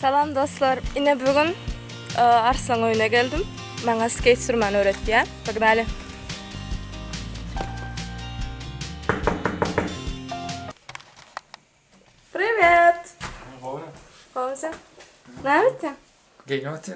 Salam dostlar. Yine bugün Arslan oyuna geldim. Bana skate sürmeni öğretti ya. Pogнали. Привет. Пауза. Нравится? Geliyorsun.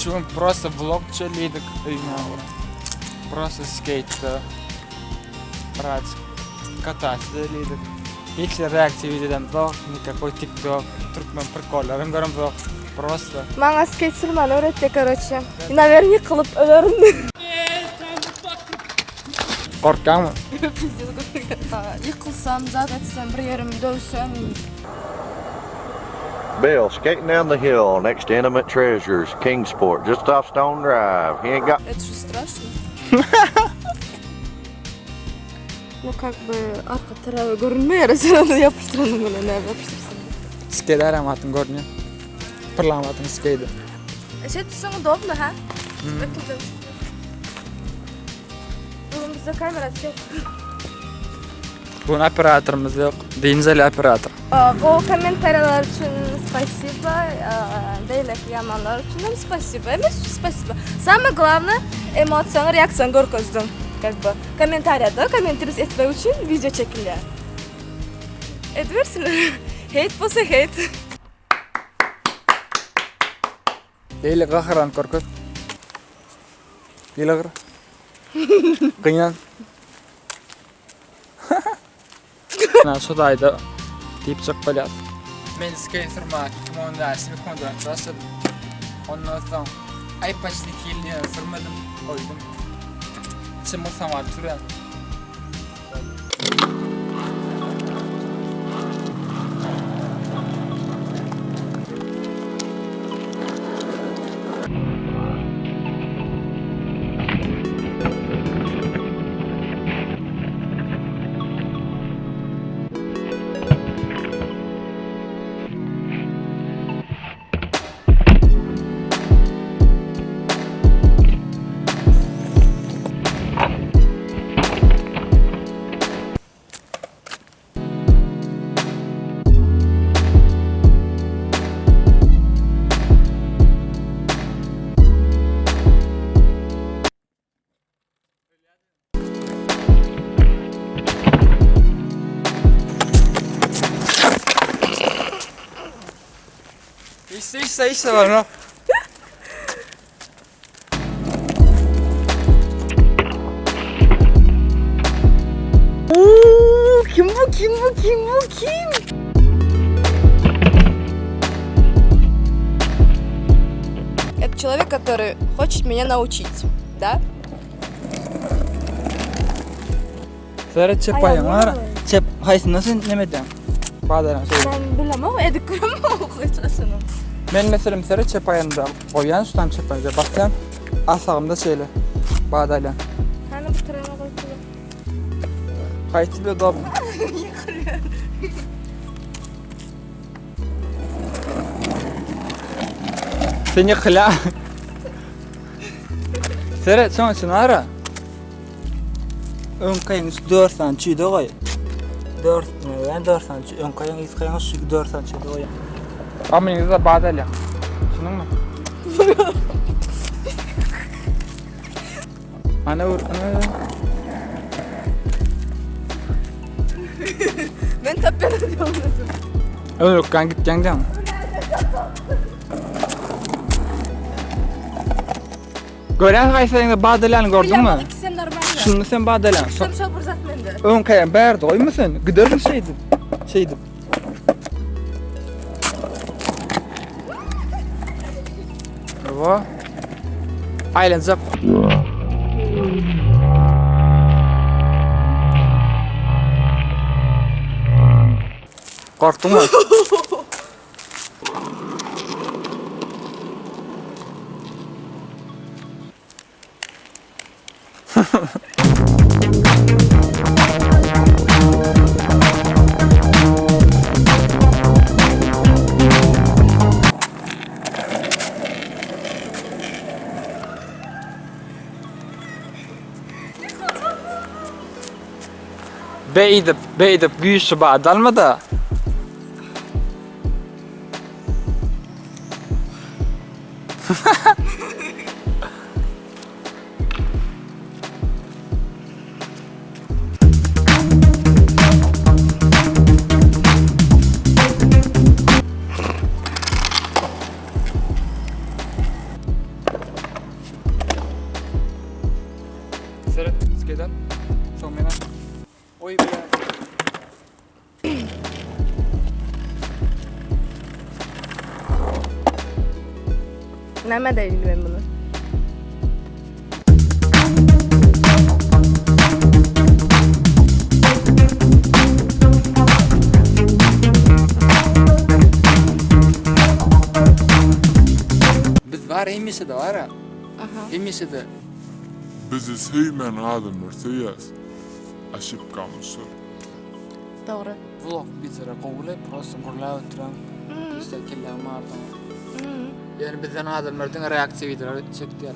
Чувак, просто влог челидок именно. Просто скейт брать, кататься лидок. Если реакции видят, то никакой тикток, Türkmen прикольный, görüm yok. Просто. Bana skate sürmeni öğretti короче. Наверное, yıkılıp ölürüm. Korkan mı? Yıkılsam, zaten etsem, bir yerimi dövsem. Bill, skating down the hill next to Intimate Treasures, Kingsport, just off Stone Drive. He ain't got... Это же страшно. Ну как бы arka tarafı görünmüyor. Sen onu yapıştıralım bana, ne yapıştırsın? Skate aramatın görünüyor. Pırlamatın skate. Şey tutsan удобно, ha? Bugün bizde kamera yok. Bugün operatörümüz yok. Denizli operatör. O komentarlar için спасибо. Değilek yamanlar için de спасибо. Спасибо. Самое главное, эмоцияны, реакцияны көрсөтүң. Как бы комментарийда комментировать etmek için video çekiliyor. Ediyorsun. Hate bolsa hate. Deyli qahran korkut. Deyli qır. Qıynan. Na sudayda deyip çık balyat. Men skate sürmek, kimon dersimi kondan başladım. Ondan sonra ay почти kilini sürmedim, koydum. Çimur samar süren. İşte var no. Kim bu? Это человек, который хочет меня научить, да? Sonra çepayım var. Çep hayır nasıl nemeden? Bağdaran söyle. Ben bilemem ama edikürüm okuyacağım. Men mesela sonra çepayında koyan sudan çepayda baksan asağımda şeyle bağdayla. Hani bu tarafa koyuyor. Hayır bir dop. Seni kıla. Sonra sonra ara. Ön kayın 4 santim doy. 4 santim ön kayın iz kayın 4 santim doy. Ama İngilizce bağdayla. Şunun mu? Ana vur, ana. Ben tapyalı diyorum. Öyle kan git gangdan. Gören kaysayında bağdalan gördün mü? İkisi normal. Şunu sen bağdalan. Sen şu burzat mende. Ön kayan bağır doy musun? Giderin şeydi. Bravo. Aylanacak. Korktun mu? beydip güýçli badalmy da. Seret, skedal. Soň mena. Oy be. Näme deyil ben bunu? Biz var emisi de var ha. Emisi de. Bizi sevmeyen adamlar seviyaz. Aşıpkamızı. Doğru. Vlog bizlere kovulep, prosto gurla oturan. İşte kellam ardan. Yani bizden adamlar dinle reaksiya videoları çektiler.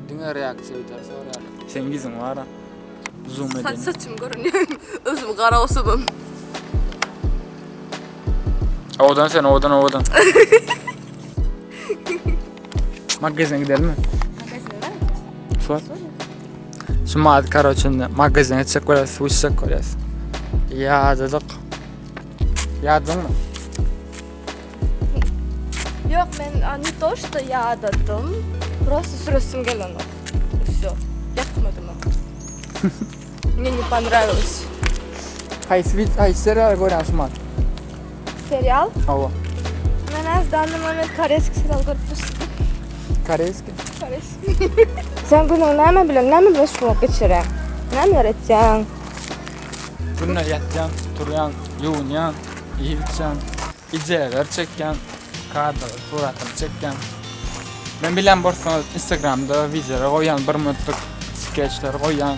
Dinle reaksiya videoları soruyorlar. Sen gizin var ha. Zoom Saç edin. saçım görünüyor. Özüm kara osubum. Odan sen odan. Magazine gidelim mi? Sor. Şimdi hadi karoçun magazine çekiyoruz, uç çekiyoruz. Yağdık. Yağdın mı? Yok ben не то что yağdadım. Просто süresim gelen o. Всё. Yapmadım o. Мне не понравилось. Hayır serial görüyorsun mu? Serial? Hava. Ben az dandım ama koreyski serial görmüştüm. Koreyski. Koreyski. Sen günün näme bilen şu geçirem? Näme öğreteceksin? Bununla yatacaksın, duruyan, yuğunayan, yiyeceksin, idealar çekken, kadar, suratını çekken. Ben bilen borsanız Instagram'da videolar koyan, bir minutlik skeçler koyan,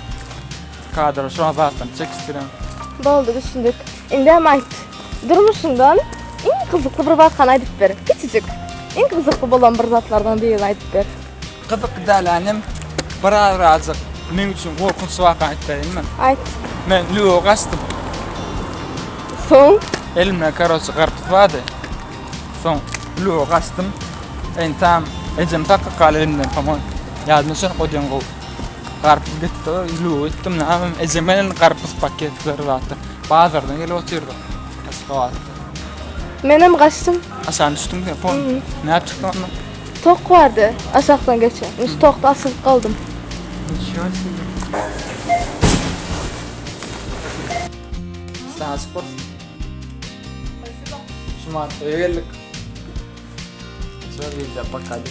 kadar şu an zaten çekiştiren. Boldu düşündük. Indi hem ayt. Durmuşundan en kızıklı bir vatkan aydıp ber. Küçücük. En kızıklı bolan bir zatlardan birini aydıp ber. Kızık dalanim, birazcık men üçün korkunç vakan aytayım ben. Ayt. Men lüo kaçtım. Son. Elimle karosu karpuz vardı. Son lüo kaçtım. En tam ecem takı kal elimden tamam. Yardım sonra koyduğum kol. Karpuz gitti, lüo ettim ne yapayım. Ecemenin karpuz paketleri vardı. Bazardan gelip oturdu. Aşka vardı. Menem kaçtım. Aşağı düştüm de pon. Ne yaptık ondan? Tok vardı. Aşağıdan geçen. Üst tokta asılıp kaldım. Sana spor. Şuma geldik. Şöyle bir de bakalım.